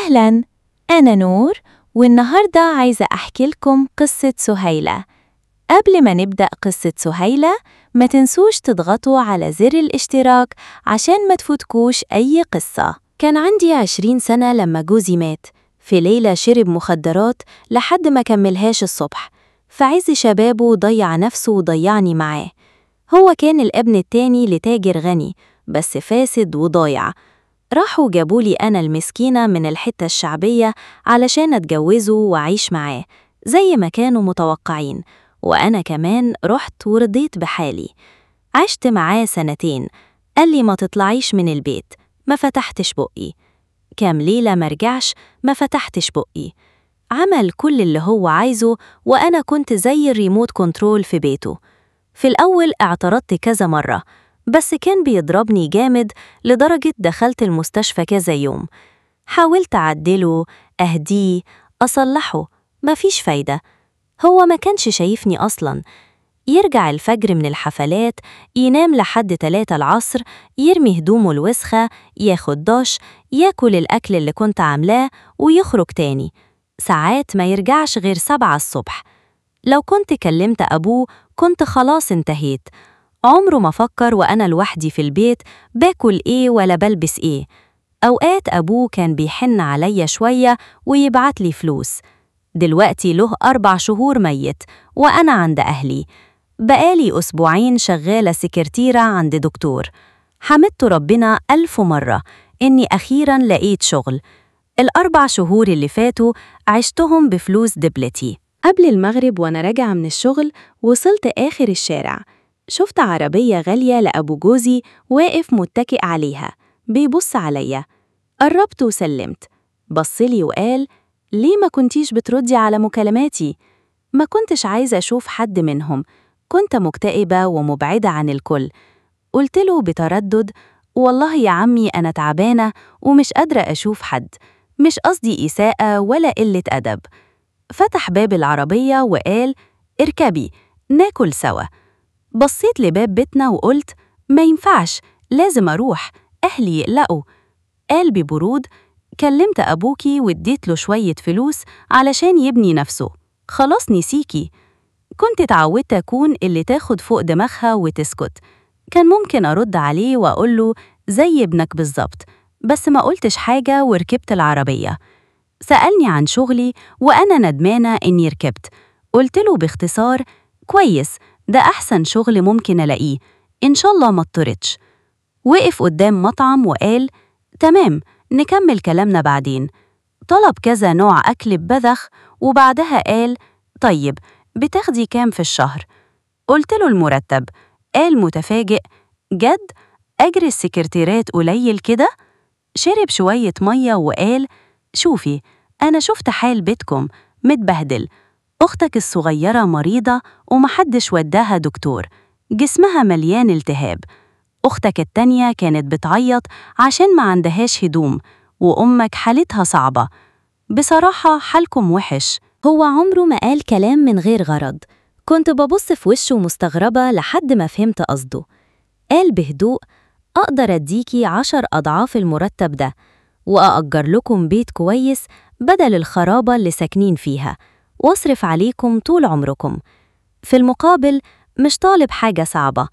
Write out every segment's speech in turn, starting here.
أهلاً، أنا نور، والنهاردة عايزة أحكي لكم قصة سهيلة. قبل ما نبدأ قصة سهيلة، ما تنسوش تضغطوا على زر الاشتراك عشان ما تفوتكوش أي قصة. كان عندي 20 سنة لما جوزي مات. في ليلة شرب مخدرات لحد ما كملهاش الصبح. في عز شبابه ضيع نفسه وضيعني معاه. هو كان الابن التاني لتاجر غني، بس فاسد وضايع. راحوا جابولي أنا المسكينة من الحتة الشعبية علشان أتجوزه وأعيش معاه زي ما كانوا متوقعين، وأنا كمان رحت ورضيت بحالي. عشت معاه 2 سنين. قال لي ما تطلعيش من البيت، ما فتحتش بقي. كام ليلة مرجعش، ما فتحتش بقي. عمل كل اللي هو عايزه، وأنا كنت زي الريموت كنترول في بيته. في الأول اعترضت كذا مرة، بس كان بيضربني جامد لدرجة دخلت المستشفى كذا يوم. حاولت أعدله، أهديه، أصلحه، مفيش فايدة. هو ما كانش شايفني أصلاً. يرجع الفجر من الحفلات، ينام لحد 3 العصر، يرمي هدومه الوسخة، ياخد دش، ياكل الأكل اللي كنت عاملاه ويخرج تاني. ساعات ما يرجعش غير 7 الصبح. لو كنت كلمت أبوه كنت خلاص انتهيت. عمره ما فكر وأنا لوحدي في البيت باكل إيه ولا بلبس إيه. أوقات أبوه كان بيحن عليا شوية ويبعت لي فلوس. دلوقتي له 4 شهور ميت وأنا عند أهلي. بقالي 2 أسبوع شغالة سكرتيرة عند دكتور. حمدت ربنا 1000 مرة إني أخيراً لقيت شغل. 4 شهور اللي فاتوا عشتهم بفلوس دبلتي. قبل المغرب وأنا راجعة من الشغل وصلت آخر الشارع. شفت عربية غالية لأبو جوزي واقف متكئ عليها بيبص عليا. قربت وسلمت. بصلي وقال: ليه ما كنتيش بتردي على مكالماتي؟ ما كنتش عايزة أشوف حد منهم، كنت مكتئبة ومبعدة عن الكل. قلت له بتردد: والله يا عمي أنا تعبانة ومش قادرة أشوف حد، مش قصدي إساءة ولا قلة أدب. فتح باب العربية وقال: اركبي ناكل سوا. بصيت لباب بيتنا وقلت: ما ينفعش، لازم أروح، أهلي يقلقوا. قال ببرود: كلمت أبوكي واديت له شوية فلوس علشان يبني نفسه، خلاص نسيكي. كنت اتعودت أكون اللي تاخد فوق دماغها وتسكت. كان ممكن أرد عليه وأقول له زي ابنك بالظبط، بس ما قلتش حاجة وركبت العربية. سألني عن شغلي وأنا ندمانة إني ركبت. قلت له باختصار: كويس، ده أحسن شغل ممكن ألاقيه، إن شاء الله ما اضطرتش. وقف قدام مطعم وقال: تمام، نكمل كلامنا بعدين. طلب كذا نوع أكل ببذخ وبعدها قال: طيب، بتاخدي كام في الشهر؟ قلت له المرتب. قال متفاجئ: جد؟ أجر السكرتيرات قليل كده؟ شرب شوية مية وقال: شوفي، أنا شفت حال بيتكم متبهدل. أختك الصغيرة مريضة ومحدش وداها دكتور، جسمها مليان التهاب. أختك التانية كانت بتعيط عشان ما عندهاش هدوم، وأمك حالتها صعبة. بصراحة حالكم وحش. هو عمره ما قال كلام من غير غرض. كنت ببص في وشه مستغربة لحد ما فهمت قصده. قال بهدوء: أقدر أديكي 10 أضعاف المرتب ده، وأأجر لكم بيت كويس بدل الخرابة اللي ساكنين فيها، واصرف عليكم طول عمركم. في المقابل مش طالب حاجة صعبة،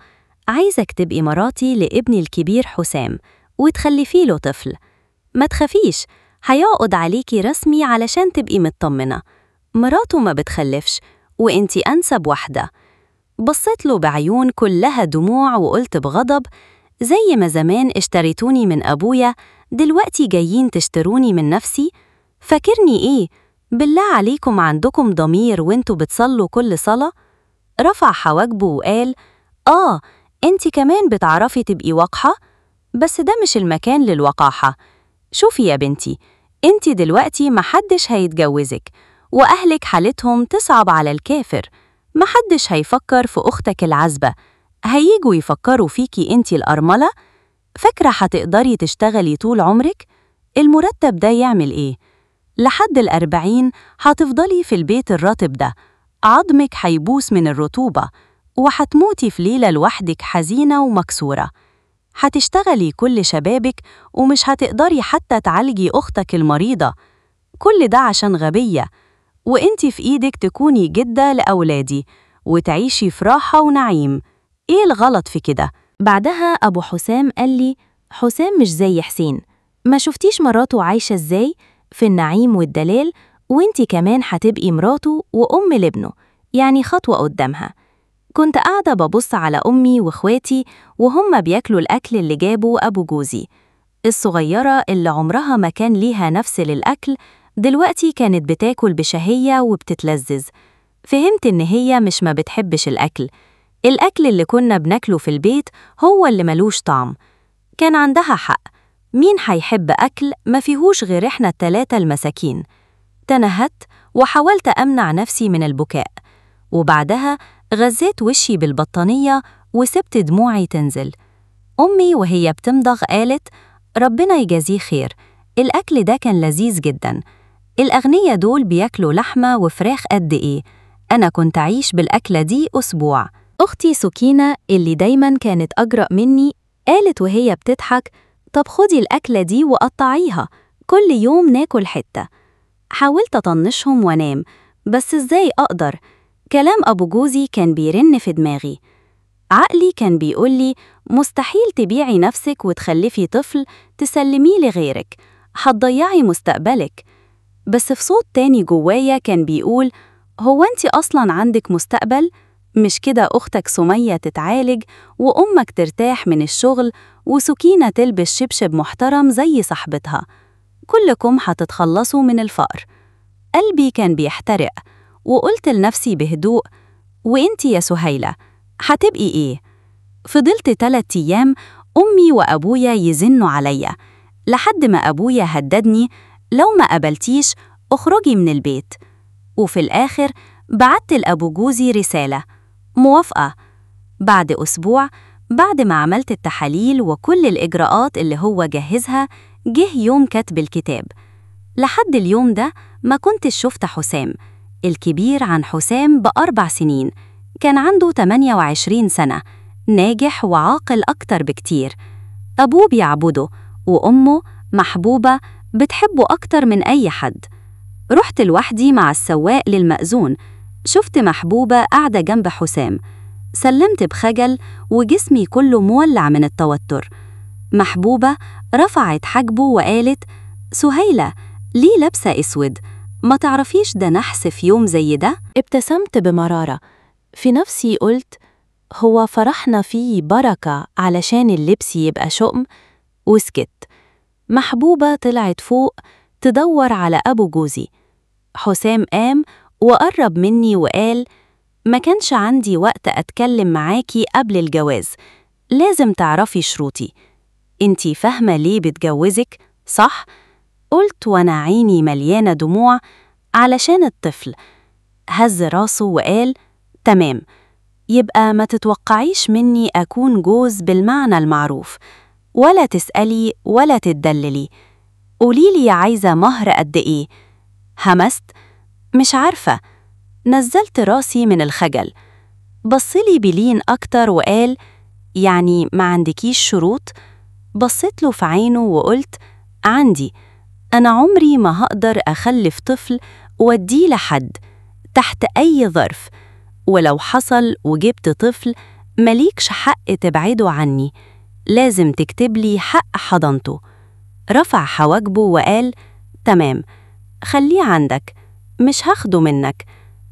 عايزك تبقي مراتي لابني الكبير حسام وتخلفي له طفل. ما تخافيش، هيعقد عليكي رسمي علشان تبقي مطمنة. مراته ما بتخلفش وانتي أنسب واحدة. بصيت له بعيون كلها دموع وقلت بغضب: زي ما زمان اشتريتوني من أبويا، دلوقتي جايين تشتروني من نفسي؟ فاكرني إيه؟ بالله عليكم عندكم ضمير وانتوا بتصلوا كل صلاة؟ رفع حواجبه وقال: انتي كمان بتعرفي تبقي وقحة؟ بس ده مش المكان للوقاحة. شوفي يا بنتي، انتي دلوقتي محدش هيتجوزك، وأهلك حالتهم تصعب على الكافر. محدش هيفكر في أختك العزبة، هييجوا يفكروا فيكي انتي الأرملة. فاكرة هتقدري تشتغلي طول عمرك؟ المرتب ده يعمل ايه؟ لحد 40 هتفضلي في البيت الراتب ده، عظمك هيبوس من الرطوبة، وهتموتي في ليلة لوحدك حزينة ومكسورة. هتشتغلي كل شبابك ومش هتقدري حتى تعالجي أختك المريضة. كل ده عشان غبية، وإنتي في إيدك تكوني جدة لأولادي وتعيشي في راحة ونعيم. إيه الغلط في كده؟ بعدها أبو حسام قال لي: حسام مش زي حسين، ما شفتيش مراته عايشة إزاي؟ في النعيم والدلال، وإنتي كمان هتبقي مراته وأم لابنه، يعني خطوة قدامها. كنت قاعدة ببص على أمي وإخواتي وهم بياكلوا الأكل اللي جابه أبو جوزي. الصغيرة اللي عمرها ما كان ليها نفس للأكل دلوقتي كانت بتاكل بشهية وبتتلذذ. فهمت إن هي مش ما بتحبش الأكل اللي كنا بناكله في البيت هو اللي ملوش طعم. كان عندها حق، مين هيحب أكل ما فيهوش غير إحنا التلاتة المساكين؟ تنهدت وحاولت أمنع نفسي من البكاء، وبعدها غزيت وشي بالبطانية وسبت دموعي تنزل. أمي وهي بتمضغ قالت: ربنا يجازيه خير، الأكل ده كان لذيذ جدا. الأغنياء دول بياكلوا لحمة وفراخ قد إيه، أنا كنت أعيش بالأكلة دي أسبوع. أختي سكينة اللي دايماً كانت أجرأ مني قالت وهي بتضحك: طب خدي الأكلة دي وقطعيها، كل يوم ناكل حتة. حاولت أطنشهم وانام، بس إزاي أقدر؟ كلام أبو جوزي كان بيرن في دماغي. عقلي كان بيقولي: مستحيل تبيعي نفسك وتخلفي طفل تسلميه لغيرك، هتضيعي مستقبلك. بس في صوت تاني جوايا كان بيقول: هو أنتِ أصلاً عندك مستقبل؟ مش كده أختك سمية تتعالج وأمك ترتاح من الشغل وسكينة تلبس شبشب محترم زي صاحبتها، كلكم هتتخلصوا من الفقر. قلبي كان بيحترق، وقلت لنفسي بهدوء: وإنتي يا سهيلة هتبقي إيه؟ فضلت 3 أيام أمي وأبويا يزنوا عليا، لحد ما أبويا هددني: لو ما قبلتيش اخرجي من البيت. وفي الآخر بعت لأبو جوزي رسالة: موافقة. بعد أسبوع، بعد ما عملت التحاليل وكل الإجراءات اللي هو جهزها، جه يوم كتب الكتاب. لحد اليوم ده ما كنتش شفت حسام الكبير عن حسام ب4 سنين، كان عنده 28 سنة، ناجح وعاقل أكتر بكتير. أبوه بيعبده وأمه محبوبة بتحبه أكتر من أي حد. رحت لوحدي مع السواق للمأذون، شفت محبوبة قاعدة جنب حسام، سلمت بخجل وجسمي كله مولع من التوتر. محبوبة رفعت حاجبه وقالت: سهيلة، ليه لابسة أسود؟ ما تعرفيش ده نحس في يوم زي ده؟ ابتسمت بمرارة، في نفسي قلت: هو فرحنا فيه بركة علشان اللبس يبقى شؤم؟ وسكت. محبوبة طلعت فوق تدور على أبو جوزي. حسام قام وقرب مني وقال: ما كانش عندي وقت أتكلم معاكي قبل الجواز، لازم تعرفي شروطي. انتي فاهمة ليه بتجوزك، صح؟ قلت وانا عيني مليانة دموع: علشان الطفل. هز راسه وقال: تمام، يبقى ما تتوقعيش مني أكون جوز بالمعنى المعروف، ولا تسألي ولا تدللي. قوليلي عايزة مهر قد إيه؟ همست: مش عارفة. نزلت راسي من الخجل. بصلي بلين أكتر وقال: يعني ما عندكيش شروط؟ بصيت له في عينه وقلت: عندي، أنا عمري ما هقدر أخلف طفل واديه لحد تحت أي ظرف، ولو حصل وجبت طفل مليكش حق تبعده عني، لازم تكتبلي حق حضانته. رفع حواجبه وقال: تمام، خليه عندك، مش هاخده منك،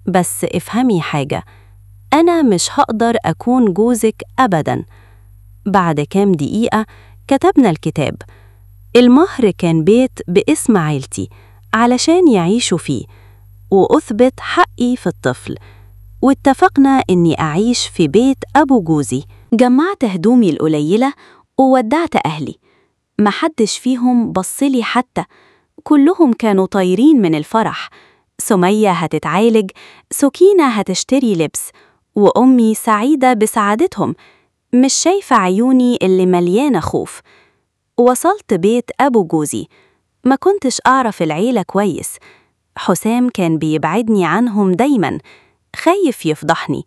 بس افهمي حاجة، أنا مش هقدر أكون جوزك أبداً. بعد كام دقيقة كتبنا الكتاب. المهر كان بيت باسم عيلتي علشان يعيشوا فيه، وأثبت حقي في الطفل، واتفقنا إني أعيش في بيت أبو جوزي. جمعت هدومي القليلة وودعت أهلي، محدش فيهم بصلي حتى، كلهم كانوا طايرين من الفرح. سمية هتتعالج، سكينة هتشتري لبس، وأمي سعيدة بسعادتهم، مش شايفة عيوني اللي مليانة خوف. وصلت بيت أبو جوزي، ما كنتش أعرف العيلة كويس. حسام كان بيبعدني عنهم دايماً، خايف يفضحني.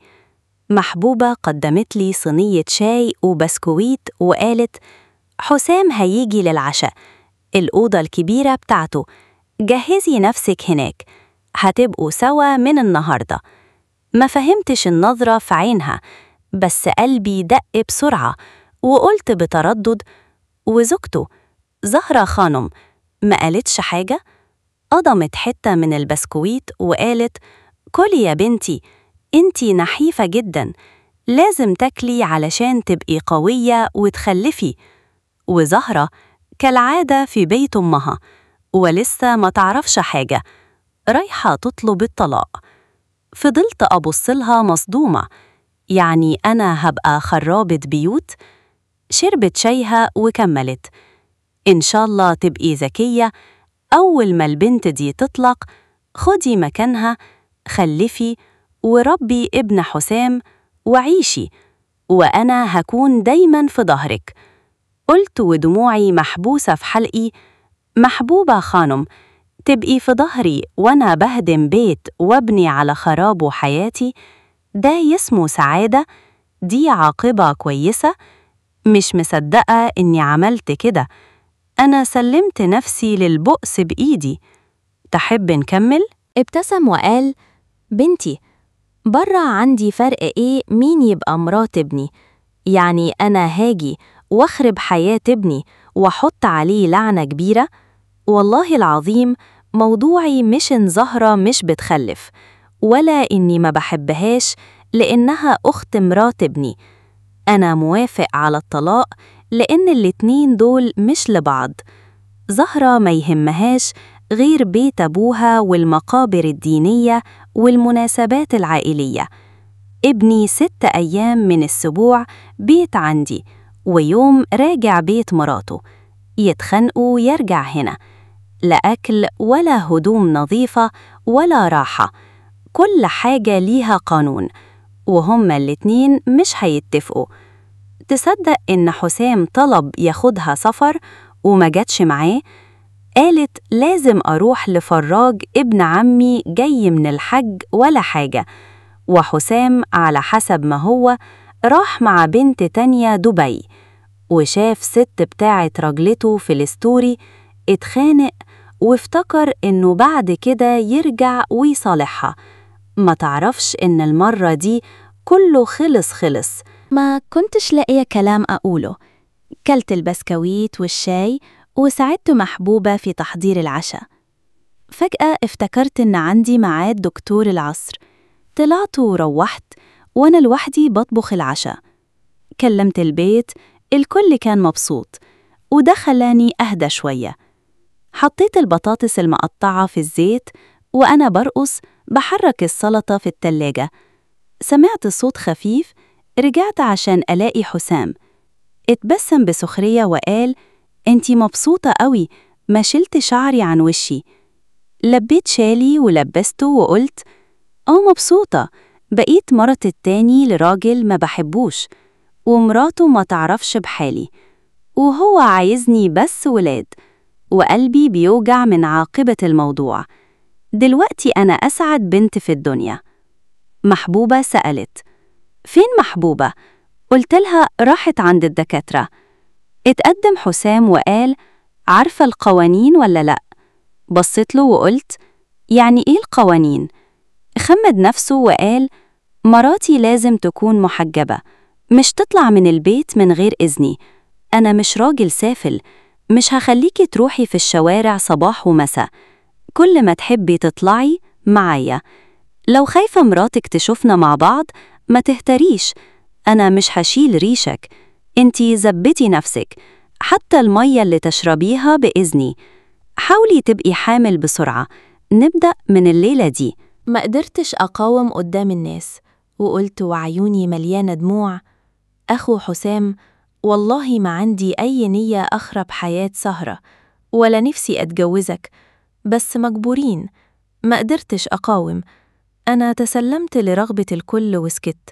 محبوبة قدمت لي صينية شاي وبسكويت وقالت: حسام هيجي للعشاء، الأوضة الكبيرة بتاعته، جهزي نفسك هناك، هتبقوا سوا من النهاردة. ما فهمتش النظرة في عينها، بس قلبي دق بسرعة وقلت بتردد: وزوجته زهرة خانم ما قالتش حاجة؟ قضمت حتة من البسكويت وقالت: كلي يا بنتي، انتي نحيفة جدا، لازم تاكلي علشان تبقي قوية وتخلفي. وزهرة كالعادة في بيت أمها ولسه ما تعرفش حاجة، رايحة تطلب الطلاق. فضلت أبصلها مصدومة، يعني أنا هبقى خرابة بيوت؟ شربت شايها وكملت: إن شاء الله تبقي ذكية، أول ما البنت دي تطلق خدي مكانها، خلفي وربي ابن حسام وعيشي، وأنا هكون دايماً في ظهرك. قلت ودموعي محبوسة في حلقي: محبوبة خانم، تبقي في ظهري وأنا بهدم بيت وابني على خرابه حياتي؟ ده يسمو سعادة؟ دي عاقبة كويسة؟ مش مصدقة إني عملت كده، أنا سلمت نفسي للبؤس بإيدي. تحب نكمل؟ ابتسم وقال: بنتي، برا عندي فرق إيه مين يبقى مرات ابني؟ يعني أنا هاجي واخرب حياة ابني وحط عليه لعنة كبيرة؟ والله العظيم موضوعي مش إن زهرة مش بتخلف، ولا إني ما بحبهاش لإنها أخت مرات ابني. أنا موافق على الطلاق لأن الاتنين دول مش لبعض. زهرة ما يهمهاش غير بيت أبوها والمقابر الدينية والمناسبات العائلية. ابني 6 أيام من الأسبوع بيت عندي، ويوم راجع بيت مراته، يتخانقوا يرجع هنا، لا أكل ولا هدوم نظيفة ولا راحة، كل حاجة ليها قانون، وهما الاتنين مش هيتفقوا. تصدق إن حسام طلب ياخدها سفر وما جاتش معاه؟ قالت لازم أروح لفراج ابن عمي جاي من الحج ولا حاجة، وحسام على حسب ما هو راح مع بنت تانية دبي، وشاف ست بتاعة رجلته في الستوري، اتخانق وافتكر إنه بعد كده يرجع ويصالحها. ما تعرفش إن المرة دي كله خلص. ما كنتش لاقية كلام أقوله. كلت البسكويت والشاي وساعدت محبوبة في تحضير العشاء. فجأة افتكرت إن عندي ميعاد دكتور العصر، طلعت وروحت وأنا لوحدي بطبخ العشاء. كلمت البيت، الكل كان مبسوط، وده خلاني أهدى شوية. حطيت البطاطس المقطعة في الزيت وأنا برقص بحرك السلطة في التلاجة. سمعت صوت خفيف، رجعت عشان ألاقي حسام. اتبسم بسخرية وقال: انتي مبسوطة قوي، ما شلت شعري عن وشي. لبيت شالي ولبسته وقلت: مبسوطة، بقيت مرت التاني لراجل ما بحبوش، ومراته ما تعرفش بحالي، وهو عايزني بس ولاد، وقلبي بيوجع من عاقبة الموضوع. دلوقتي أنا أسعد بنت في الدنيا. محبوبة سألت: فين محبوبة؟ قلت لها راحت عند الدكاترة. اتقدم حسام وقال: عارفة القوانين ولا لأ؟ بصيت له وقلت: يعني إيه القوانين؟ خمد نفسه وقال: مراتي لازم تكون محجبة، مش تطلع من البيت من غير إذني. أنا مش راجل سافل، مش هخليكي تروحي في الشوارع صباح ومساء، كل ما تحبي تطلعي معايا. لو خايفة مراتك تشوفنا مع بعض ما تهتريش، أنا مش هشيل ريشك، انتي زبتي نفسك، حتى المية اللي تشربيها بإذني. حاولي تبقي حامل بسرعة، نبدأ من الليلة دي. ما قدرتش أقاوم قدام الناس، وقلت وعيوني مليانة دموع: أخو حسام، والله ما عندي أي نية أخرب حياة سهرة، ولا نفسي أتجوزك، بس مجبورين. ما قدرتش أقاوم، أنا تسلمت لرغبة الكل وسكت،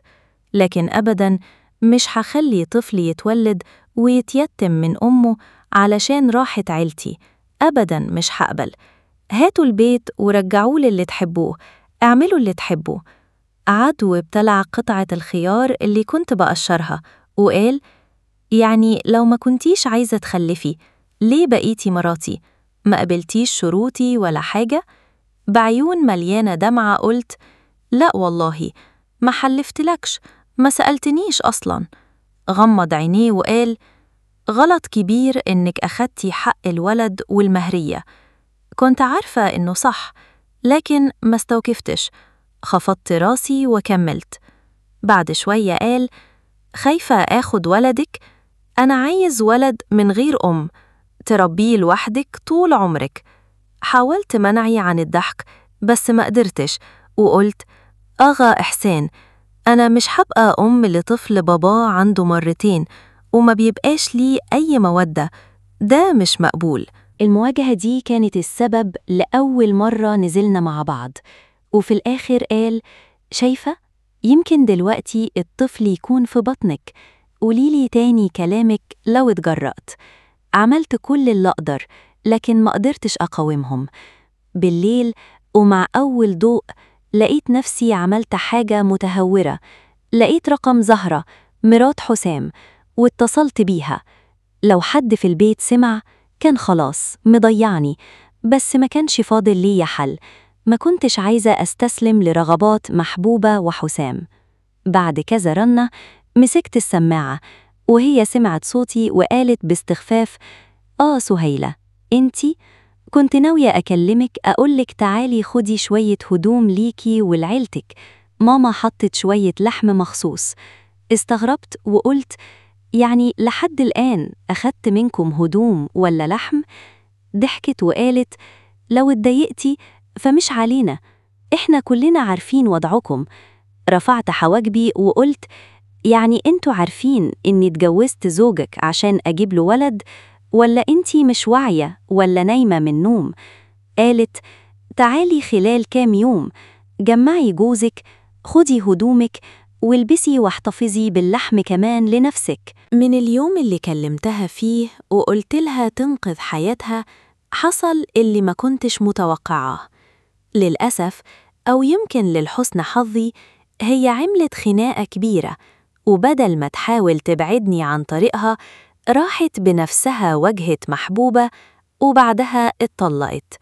لكن أبداً مش هخلي طفل يتولد ويتيتم من أمه علشان راحة عيلتي، أبداً مش هقبل. هاتوا البيت ورجعوه للي تحبوه، اعملوا اللي تحبوه. عاد وابتلع قطعة الخيار اللي كنت بقشرها وقال: يعني لو ما كنتيش عايزة تخلفي، ليه بقيتي مراتي؟ ما قبلتيش شروطي ولا حاجة؟ بعيون مليانة دمعة قلت: لا والله، ما حلفتلكش، ما سألتنيش أصلاً. غمض عينيه وقال: غلط كبير إنك أخدتي حق الولد والمهرية. كنت عارفة إنه صح، لكن ما استوقفتش، خفضت راسي وكملت. بعد شوية قال: خايفة آخد ولدك؟ أنا عايز ولد من غير أم، تربيه لوحدك طول عمرك. حاولت منعي عن الضحك بس ما قدرتش، وقلت: أغا إحسان، أنا مش هبقى أم لطفل باباه عنده مرتين وما بيبقاش ليه أي مودة، ده مش مقبول. المواجهة دي كانت السبب لأول مرة نزلنا مع بعض، وفي الآخر قال: شايفة؟ يمكن دلوقتي الطفل يكون في بطنك، قوليلي تاني كلامك لو اتجرأت. عملت كل اللي أقدر، لكن ما قدرتش أقاومهم. بالليل ومع أول ضوء لقيت نفسي عملت حاجة متهورة. لقيت رقم زهرة مرات حسام واتصلت بيها. لو حد في البيت سمع كان خلاص مضيعني، بس ما كانش فاضل لي حل. ما كنتش عايزة أستسلم لرغبات محبوبة وحسام. بعد كذا رنة مسكت السماعة وهي سمعت صوتي وقالت باستخفاف: سهيلة، انتي؟ كنت ناوية أكلمك أقولك تعالي خدي شوية هدوم ليكي ولعيلتك، ماما حطت شوية لحم مخصوص. استغربت وقلت: يعني لحد الآن أخدت منكم هدوم ولا لحم؟ ضحكت وقالت: لو اتضايقتي فمش علينا، إحنا كلنا عارفين وضعكم. رفعت حواجبي وقلت: يعني انتوا عارفين إني اتجوزت زوجك عشان أجيب له ولد، ولا انتي مش واعية ولا نايمة من نوم؟ قالت: تعالي خلال كام يوم، جمعي جوزك، خدي هدومك والبسي واحتفظي باللحم كمان لنفسك. من اليوم اللي كلمتها فيه وقلت لها تنقذ حياتها حصل اللي ما كنتش متوقعاه. للأسف، أو يمكن للحسن حظي، هي عملت خناقة كبيرة، وبدل ما تحاول تبعدني عن طريقها راحت بنفسها واجهت محبوبة وبعدها اتطلقت.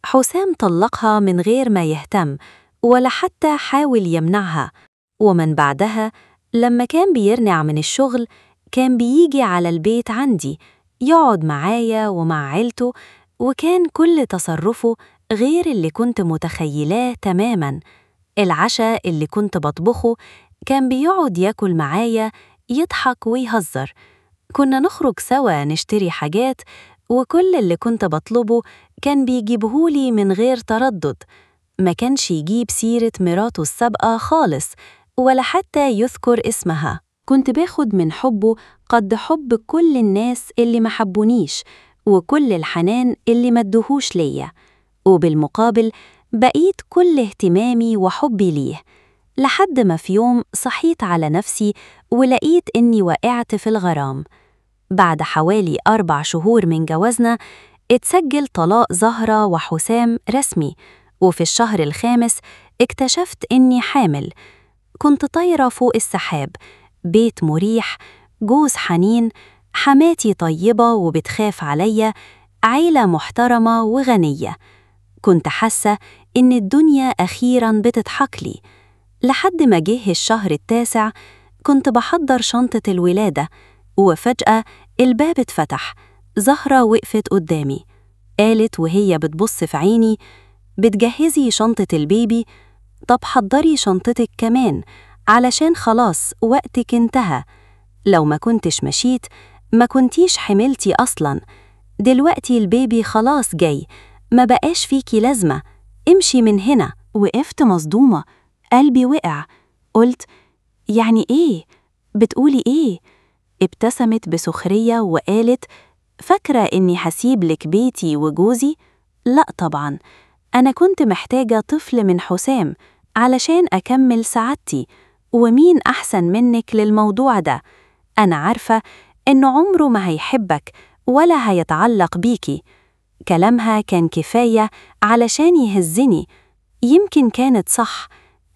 حسام طلقها من غير ما يهتم ولا حتى حاول يمنعها، ومن بعدها لما كان بيرجع من الشغل كان بيجي على البيت عندي يقعد معايا ومع عيلته، وكان كل تصرفه غير اللي كنت متخيلاه تماماً. العشاء اللي كنت بطبخه كان بيقعد ياكل معايا، يضحك ويهزر. كنا نخرج سوا نشتري حاجات، وكل اللي كنت بطلبه كان بيجيبهولي من غير تردد. ما كانش يجيب سيرة مراته السابقة خالص ولا حتى يذكر اسمها. كنت باخد من حبه قد حب كل الناس اللي ما حبونيش وكل الحنان اللي ما ادوهوش ليا، وبالمقابل بقيت كل اهتمامي وحبي ليه. لحد ما في يوم صحيت على نفسي ولقيت إني وقعت في الغرام. بعد حوالي 4 شهور من جوازنا اتسجل طلاق زهرة وحسام رسمي، وفي الشهر الخامس اكتشفت إني حامل. كنت طايرة فوق السحاب، بيت مريح، جوز حنين، حماتي طيبة وبتخاف عليا، عيلة محترمة وغنية. كنت حاسة إن الدنيا أخيراً بتضحك لي. لحد ما جه الشهر التاسع كنت بحضر شنطة الولادة، وفجأة الباب اتفتح. زهرة وقفت قدامي، قالت وهي بتبص في عيني: بتجهزي شنطة البيبي؟ طب حضري شنطتك كمان، علشان خلاص وقتك انتهى. لو ما كنتش مشيت ما كنتيش حملتي أصلاً. دلوقتي البيبي خلاص جاي، ما بقاش فيكي لازمة، امشي من هنا. وقفت مصدومة، قلبي وقع. قلت: يعني إيه؟ بتقولي إيه؟ ابتسمت بسخرية وقالت: فاكرة إني هسيب لك بيتي وجوزي؟ لأ طبعاً، أنا كنت محتاجة طفل من حسام علشان أكمل سعادتي، ومين أحسن منك للموضوع ده؟ أنا عارفة إنه عمره ما هيحبك ولا هيتعلق بيكي. كلامها كان كفاية علشان يهزني. يمكن كانت صح،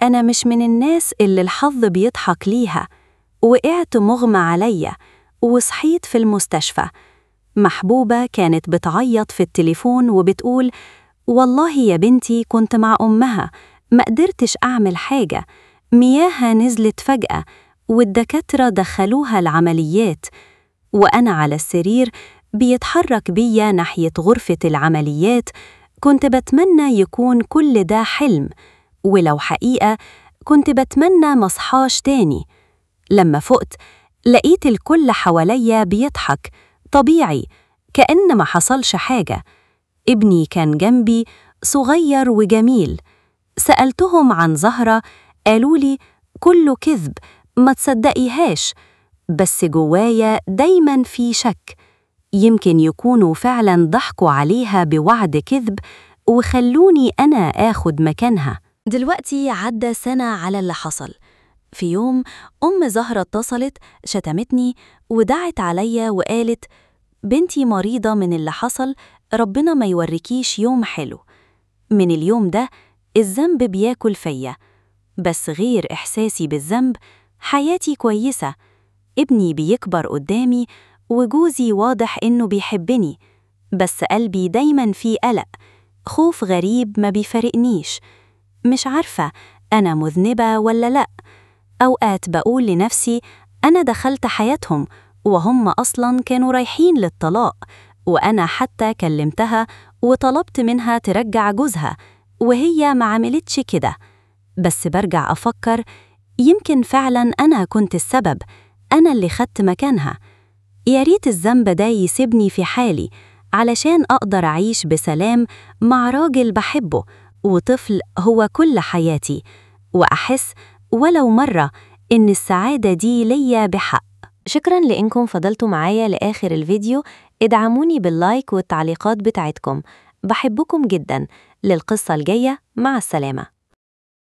أنا مش من الناس اللي الحظ بيضحك ليها. وقعت مغمى عليا وصحيت في المستشفى. محبوبة كانت بتعيط في التليفون وبتقول: والله يا بنتي كنت مع أمها، ما قدرتش أعمل حاجة، مياها نزلت فجأة والدكاترة دخلوها العمليات. وأنا على السرير بيتحرك بيا ناحية غرفة العمليات، كنت بتمنى يكون كل ده حلم، ولو حقيقة كنت بتمنى مصحاش تاني. لما فقت لقيت الكل حواليا بيضحك طبيعي كأن ما حصلش حاجة. ابني كان جنبي صغير وجميل. سألتهم عن زهرة، قالولي كله كذب، ما تصدقيهاش. بس جوايا دايما في شك، يمكن يكونوا فعلا ضحكوا عليها بوعد كذب وخلوني أنا آخد مكانها. دلوقتي عدى سنة على اللي حصل. في يوم زهرة اتصلت شتمتني ودعت عليا وقالت: بنتي مريضة من اللي حصل، ربنا ما يوريكيش يوم حلو. من اليوم ده الذنب بياكل فيا، بس غير إحساسي بالذنب حياتي كويسة. ابني بيكبر قدامي وجوزي واضح إنه بيحبني، بس قلبي دايماً فيه قلق، خوف غريب ما بيفارقنيش. مش عارفة أنا مذنبة ولا لأ. أوقات بقول لنفسي أنا دخلت حياتهم وهم أصلاً كانوا رايحين للطلاق، وأنا حتى كلمتها وطلبت منها ترجع جوزها وهي ما عملتش كده. بس برجع أفكر يمكن فعلاً أنا كنت السبب، أنا اللي خدت مكانها. يا ريت الذنب ده يسيبني في حالي علشان أقدر أعيش بسلام مع راجل بحبه وطفل هو كل حياتي، وأحس ولو مرة إن السعادة دي ليا بحق. شكراً لإنكم فضلتوا معايا لآخر الفيديو. ادعموني باللايك والتعليقات بتاعتكم، بحبكم جداً. للقصة الجاية، مع السلامة.